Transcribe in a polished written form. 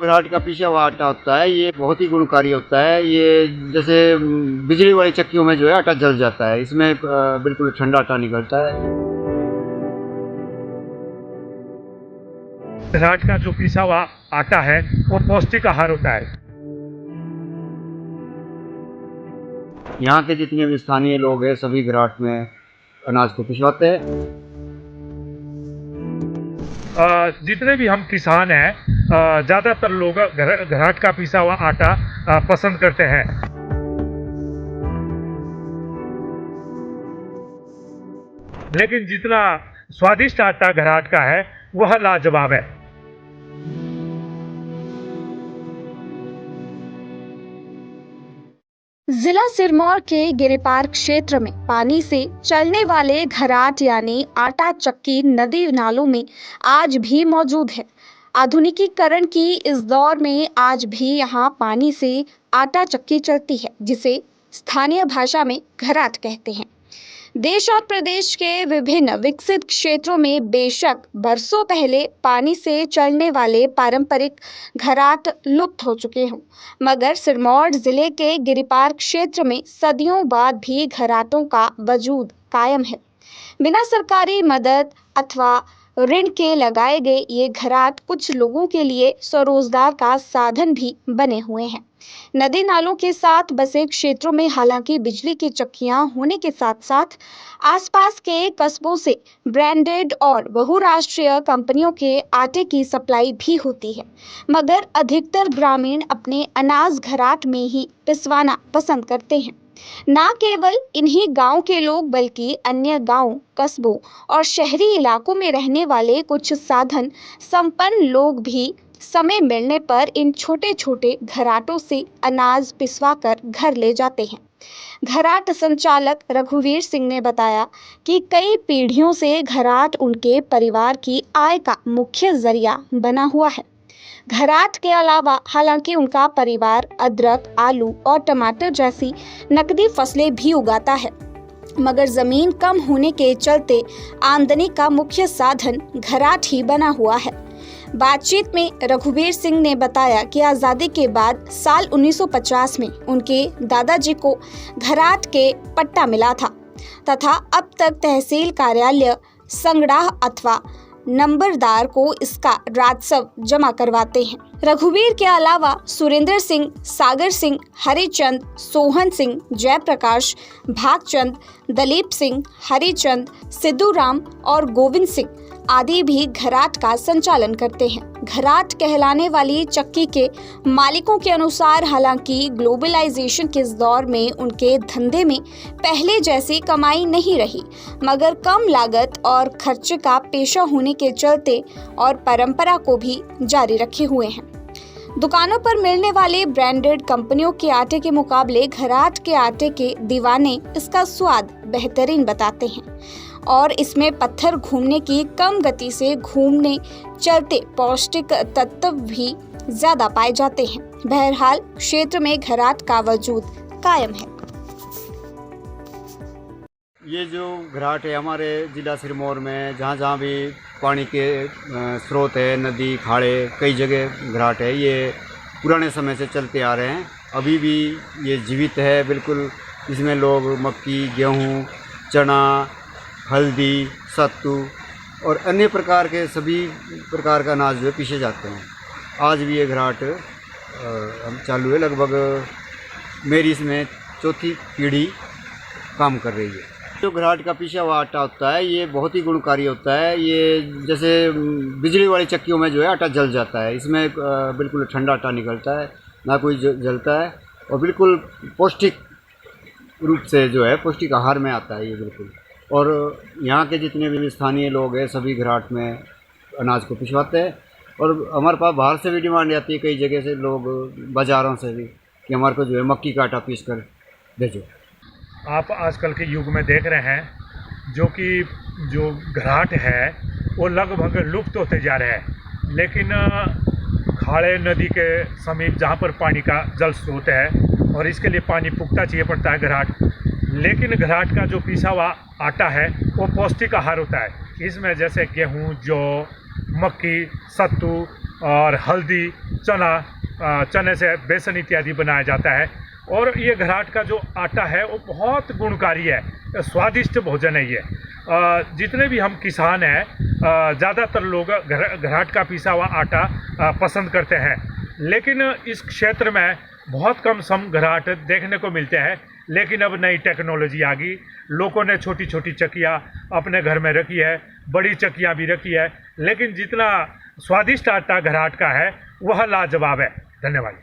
घराट का पिसा हुआ आटा होता है, ये बहुत ही गुणकारी होता है। ये जैसे बिजली वाली चक्कियों में जो है आटा जल जाता है, इसमें बिल्कुल ठंडा आटा निकलता है। घराट का जो पिसा हुआ आटा है वो पौष्टिक आहार होता है। यहाँ के जितने भी स्थानीय लोग हैं सभी घराट में अनाज को पिसवाते हैं। जितने भी हम किसान हैं, ज़्यादातर लोग घराट का पिसा हुआ आटा पसंद करते हैं। लेकिन जितना स्वादिष्ट आटा घराट का है वह लाजवाब है। जिला सिरमौर के गिरिपार क्षेत्र में पानी से चलने वाले घराट यानी आटा चक्की नदी नालों में आज भी मौजूद है। आधुनिकीकरण की इस दौर में आज भी यहाँ पानी से आटा चक्की चलती है, जिसे स्थानीय भाषा में घराट कहते हैं। देश और प्रदेश के विभिन्न विकसित क्षेत्रों में बेशक बरसों पहले पानी से चलने वाले पारंपरिक घराट लुप्त हो चुके हों, मगर सिरमौर जिले के गिरिपार क्षेत्र में सदियों बाद भी घराटों का वजूद कायम है। बिना सरकारी मदद अथवा ऋण के लगाए गए ये घराट कुछ लोगों के लिए स्वरोजगार का साधन भी बने हुए हैं। नदी नालों के साथ बसे क्षेत्रों में हालांकि बिजली की चक्कियां होने के साथ साथ आसपास के कस्बों से ब्रांडेड और बहुराष्ट्रीय कंपनियों के आटे की सप्लाई भी होती है, मगर अधिकतर ग्रामीण अपने अनाज घराट में ही पिसवाना पसंद करते हैं। न केवल इन्हीं गांव के लोग बल्कि अन्य गांव, कस्बों और शहरी इलाकों में रहने वाले कुछ साधन संपन्न लोग भी समय मिलने पर इन छोटे छोटे घराटों से अनाज पिसवा कर घर ले जाते हैं। घराट संचालक रघुवीर सिंह ने बताया कि कई पीढ़ियों से घराट उनके परिवार की आय का मुख्य जरिया बना हुआ है। घराट के अलावा हालांकि उनका परिवार अदरक, आलू और टमाटर जैसी नकदी फसलें भी उगाता है, मगर जमीन कम होने के चलते आमदनी का मुख्य साधन घराट ही बना हुआ है। बातचीत में रघुवीर सिंह ने बताया कि आज़ादी के बाद साल 1950 में उनके दादाजी को घराट के पट्टा मिला था तथा अब तक तहसील कार्यालय संगड़ाह अथवा नंबरदार को इसका राजस्व जमा करवाते हैं। रघुवीर के अलावा सुरेंद्र सिंह, सागर सिंह, हरिचंद, सोहन सिंह, जयप्रकाश, भागचंद, दलीप सिंह, हरिचंद, सिद्धूराम और गोविंद सिंह आदि भी घराट का संचालन करते हैं। घराट कहलाने वाली चक्की के मालिकों के अनुसार हालांकि ग्लोबलाइजेशन के इस दौर में उनके धंधे में पहले जैसी कमाई नहीं रही, मगर कम लागत और खर्चे का पेशा होने के चलते और परंपरा को भी जारी रखे हुए हैं। दुकानों पर मिलने वाले ब्रांडेड कंपनियों के आटे के मुकाबले घराट के आटे के दीवाने इसका स्वाद बेहतरीन बताते हैं और इसमें पत्थर घूमने की कम गति से घूमने चलते पौष्टिक तत्व भी ज्यादा पाए जाते हैं। बहरहाल क्षेत्र में घराट का वजूद कायम है। ये जो घराट है हमारे जिला सिरमौर में, जहाँ जहाँ भी पानी के स्रोत है, नदी, खाड़े, कई जगह घराट है। ये पुराने समय से चलते आ रहे हैं, अभी भी ये जीवित है बिल्कुल। इसमें लोग मक्की, गेहूँ, चना, हल्दी, सत्तू और अन्य प्रकार के सभी प्रकार का अनाज जो है पीसे जाते हैं। आज भी ये घराट चालू है। लगभग मेरी इसमें चौथी पीढ़ी काम कर रही है। जो घराट का पिसा हुआ आटा होता है ये बहुत ही गुणकारी होता है। ये जैसे बिजली वाली चक्कियों में जो है आटा जल जाता है, इसमें बिल्कुल ठंडा आटा निकलता है, ना कोई जलता है और बिल्कुल पौष्टिक रूप से जो है पौष्टिक आहार में आता है ये बिल्कुल। और यहाँ के जितने भी स्थानीय लोग हैं सभी घराट में अनाज को पिसवाते हैं और हमारे पास बाहर से भी डिमांड आती है, कई जगह से लोग, बाज़ारों से भी, कि हमारे को जो है मक्की का आटा पीस कर भेजो। आप आजकल के युग में देख रहे हैं जो घराट है वो लगभग लुप्त होते जा रहे हैं, लेकिन खाड़े नदी के समीप जहाँ पर पानी का जल स्रोत है और इसके लिए पानी पुख्ता चाहिए पड़ता है घराट, लेकिन घराट का जो पिसा हुआ आटा है वो पौष्टिक आहार होता है। इसमें जैसे गेहूँ, जौ, मक्की, सत्तू और हल्दी चने से बेसन इत्यादि बनाया जाता है। और ये घराट का जो आटा है वो बहुत गुणकारी है, स्वादिष्ट भोजन है ये। जितने भी हम किसान हैं, ज़्यादातर लोग घराट का पिसा हुआ आटा पसंद करते हैं, लेकिन इस क्षेत्र में बहुत कम सम घराट देखने को मिलते हैं। लेकिन अब नई टेक्नोलॉजी आ गई, लोगों ने छोटी छोटी चक्कियाँ अपने घर में रखी है, बड़ी चक्कियाँ भी रखी है, लेकिन जितना स्वादिष्ट आटा घराट का है वह लाजवाब है। धन्यवाद।